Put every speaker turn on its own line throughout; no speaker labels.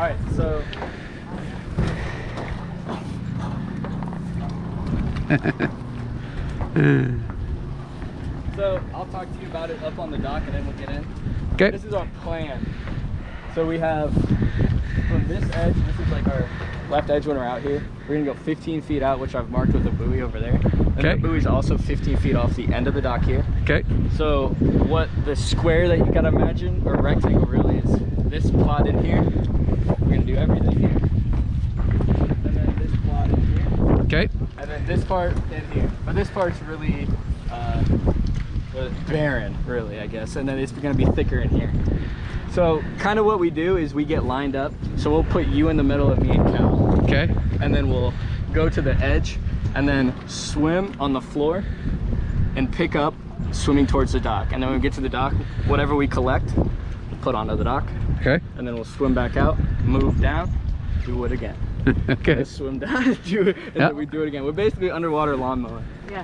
right, so I'll talk to you about it up on the dock and then we'll get in.
Okay.
This is our plan. So we have from this edge, this is like our left edge when we're out here. We're gonna go 15 feet out, which I've marked with a buoy over there. And
Okay.
the buoy's also 15 feet off the end of the dock here.
Okay.
So what the square that you gotta imagine, or rectangle really, is this plot in here. We're gonna do everything here. And then this plot in here.
Okay.
And then this part in here. But this part's really barren, really, I guess. And then it's gonna be thicker in here. So kind of what we do is we get lined up. So we'll put you in the middle of me and Cal.
Okay.
And then we'll go to the edge and then swim on the floor and pick up swimming towards the dock. And then when we get to the dock, whatever we collect, we'll put onto the dock.
Okay.
And then we'll swim back out, move down, do it again.
Okay.
Let's swim down, do it, and then we do it again. We're basically underwater lawnmower.
Yeah,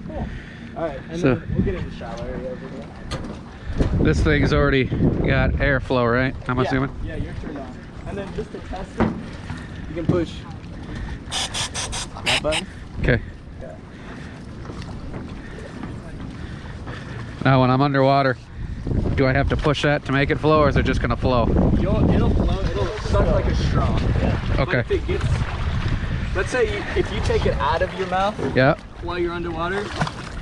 cool.
All right, and
So-
then we'll get into the shallow area over here.
This thing's already got airflow, right? I'm assuming.
Yeah, you're turned on. And then just to test it, you can push that button.
Okay. Now when I'm underwater, do I have to push that to make it flow, or is it just gonna flow?
It'll flow, it'll suck like a straw.
Okay.
But if it gets, let's say if you take it out of your mouth
Yeah.
while you're underwater,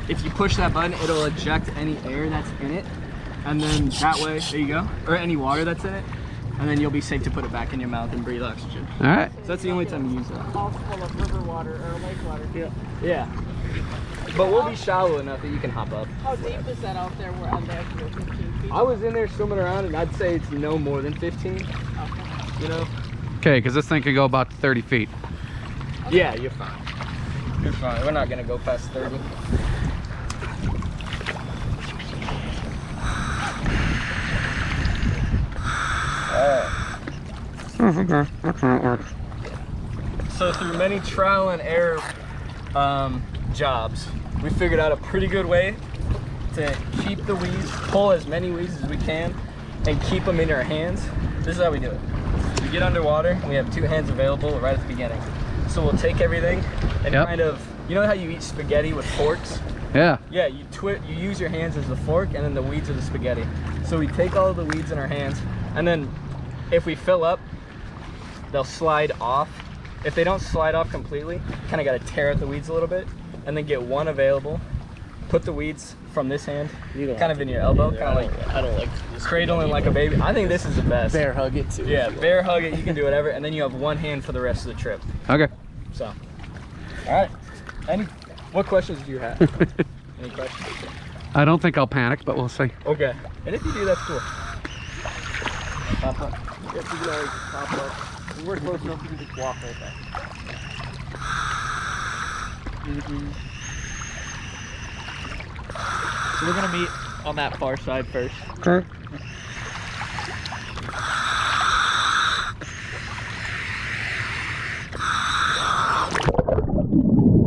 if you push that button, it'll eject any air that's in it. And then that way, there you go, or any water that's in it. And then you'll be safe to put it back in your mouth and breathe oxygen.
All right.
So that's the only time you use that.
All full of river water or lake water.
Yeah. But we'll be shallow enough that you can hop up.
How deep is that out there? We're on the edge of 15 feet.
I was in there swimming around and I'd say it's no more than 15,
Okay.
you know?
Okay, because this thing can go about 30 feet.
Yeah, you're fine. You're fine. We're not gonna go past 30. So through many trial and error jobs, we figured out a pretty good way to keep the weeds, pull as many weeds as we can, and keep them in our hands. This is how we do it. We get underwater, and we have two hands available right at the beginning. So we'll take everything and
Yep.
kind of, you know how you eat spaghetti with forks?
Yeah.
Yeah, you use your hands as the fork, and then the weeds are the spaghetti. So we take all of the weeds in our hands, and then if we fill up, they'll slide off. If they don't slide off completely, kind of got to tear at the weeds a little bit, and then get one available. Put the weeds from this hand, kind of in your elbow, kind of like
I don't like this.
cradling like a baby. I think this is the best.
Bear hug it too.
Yeah, bear hug it. You can do whatever, and then you have one hand for the rest of the trip.
Okay.
So, all right. What questions do you have? Any questions?
I don't think I'll panic, but we'll see.
Okay. And if you do, that's cool.
Pop up. Yep, you can always pop up. When we're close enough, you can just walk right back. So we're gonna meet on that far side first.
Okay.